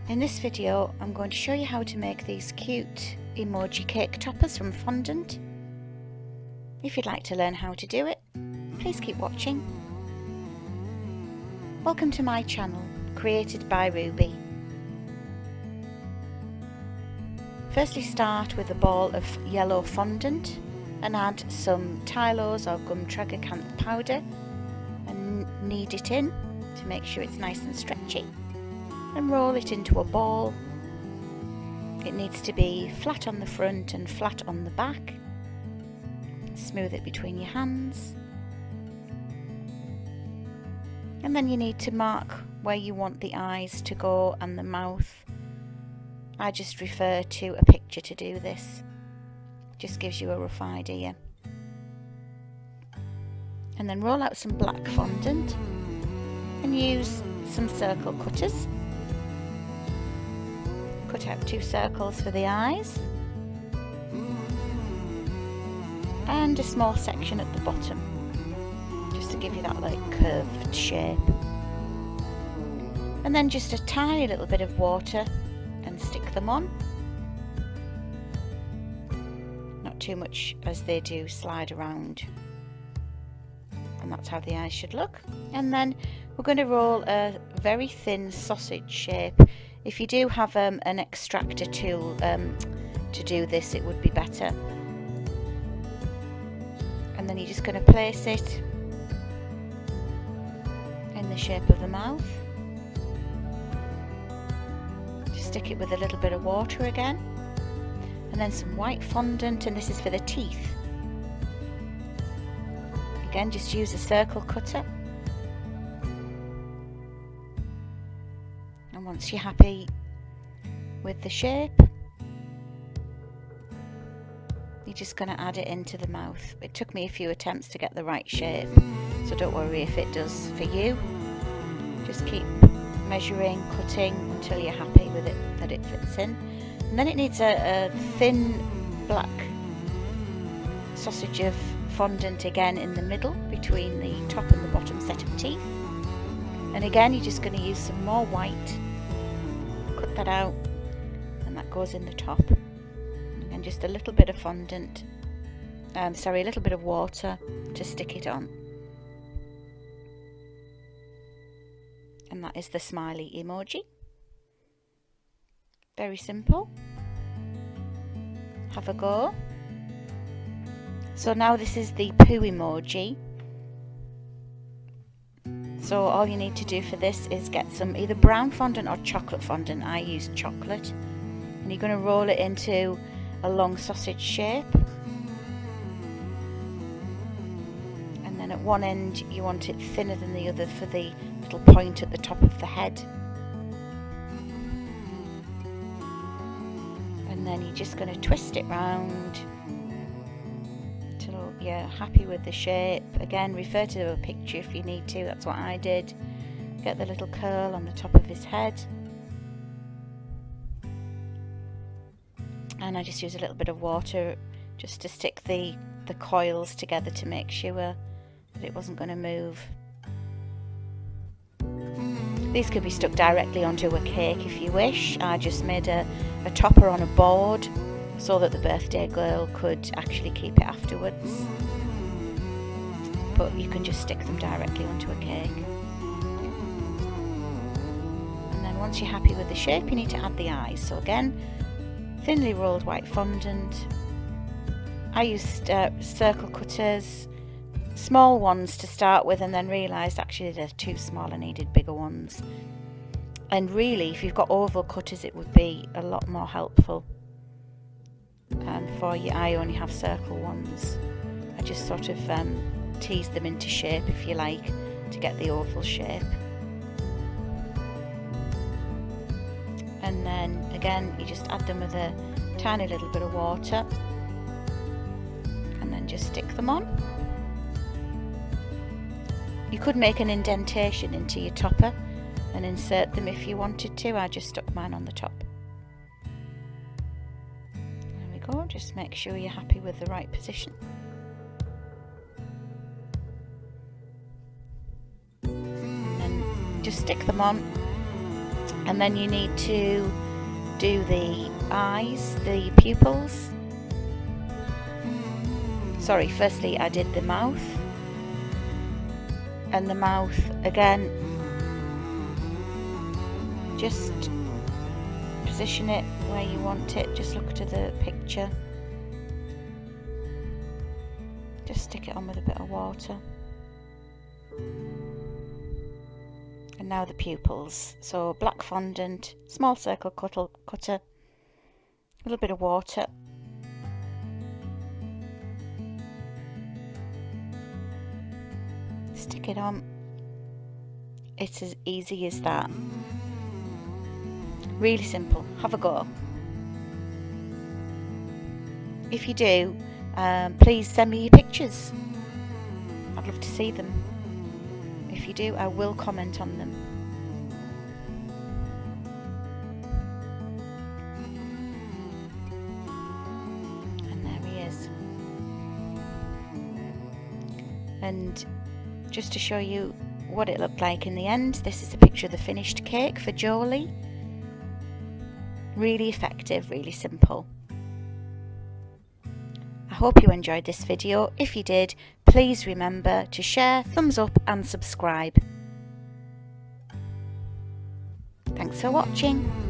In this video I'm going to show you how to make these cute emoji cake toppers from fondant. If you'd like to learn how to do it, please keep watching. Welcome to my channel, created by Ruby. Firstly, start with a ball of yellow fondant and add some Tylose or gum tragacanth powder and knead it in to make sure it's nice and stretchy. And roll it into a ball. It needs to be flat on the front and flat on the back. Smooth it between your hands. And then you need to mark where you want the eyes to go and the mouth. I just refer to a picture to do this. Just gives you a rough idea. And then roll out some black fondant and use some circle cutters. Cut out 2 circles for the eyes and a small section at the bottom, just to give you that like curved shape. And then just a tiny little bit of water and stick them on. Not too much, as they do slide around. And that's how the eyes should look. And then we're going to roll a very thin sausage shape. If you do have an extractor tool to do this, it would be better. And then you're just going to place it in the shape of the mouth. Just stick it with a little bit of water again. And then some white fondant, and this is for the teeth. Again, just use a circle cutter. And once you're happy with the shape, you're just going to add it into the mouth. It took me a few attempts to get the right shape, so don't worry if it does for you. Just keep measuring, cutting until you're happy with it, that it fits in. And then it needs a thin black sausage of fondant again in the middle between the top and the bottom set of teeth. And again, you're just going to use some more white. Cut that out, and that goes in the top. And just a little bit of fondant, a little bit of water to stick it on. And that is the smiley emoji. Very simple. Have a go. So now this is the poo emoji. So all you need to do for this is get some either brown fondant or chocolate fondant. I use chocolate. And you're going to roll it into a long sausage shape. And then at one end you want it thinner than the other for the little point at the top of the head. And then you're just going to twist it round till you're happy with the shape. Again, refer to a picture if you need to. That's what I did. Get the little curl on the top of his head. And I just use a little bit of water just to stick the coils together to make sure that it wasn't going to move. These could be stuck directly onto a cake if you wish. I just made a topper on a board so that the birthday girl could actually keep it afterwards. But you can just stick them directly onto a cake. And then once you're happy with the shape, you need to add the eyes. So again, thinly rolled white fondant. I used circle cutters, small ones to start with, and then realised actually they're too small, I needed bigger ones. And really, if you've got oval cutters, it would be a lot more helpful. For you, I only have circle ones. I just sort of tease them into shape, if you like, to get the oval shape. And then again, you just add them with a tiny little bit of water, and then just stick them on. You could make an indentation into your topper and insert them if you wanted to. I just stuck mine on the top. There we go. Just make sure you're happy with the right position. And then just stick them on And then you need to do the eyes, the pupils. Sorry, firstly I did the mouth. And the mouth again, just position it where you want it. Just look to the picture. Just stick it on with a bit of water. And now the pupils. So black fondant, small circle cutter, a little bit of water. Stick it on. It's as easy as that. Really simple. Have a go. If you do, please send me your pictures. I'd love to see them. If you do, I will comment on them. And there he is. And just to show you what it looked like in the end, this is a picture of the finished cake for Jolie. Really effective, really simple. I hope you enjoyed this video. If you did, please remember to share, thumbs up and subscribe. Thanks for watching.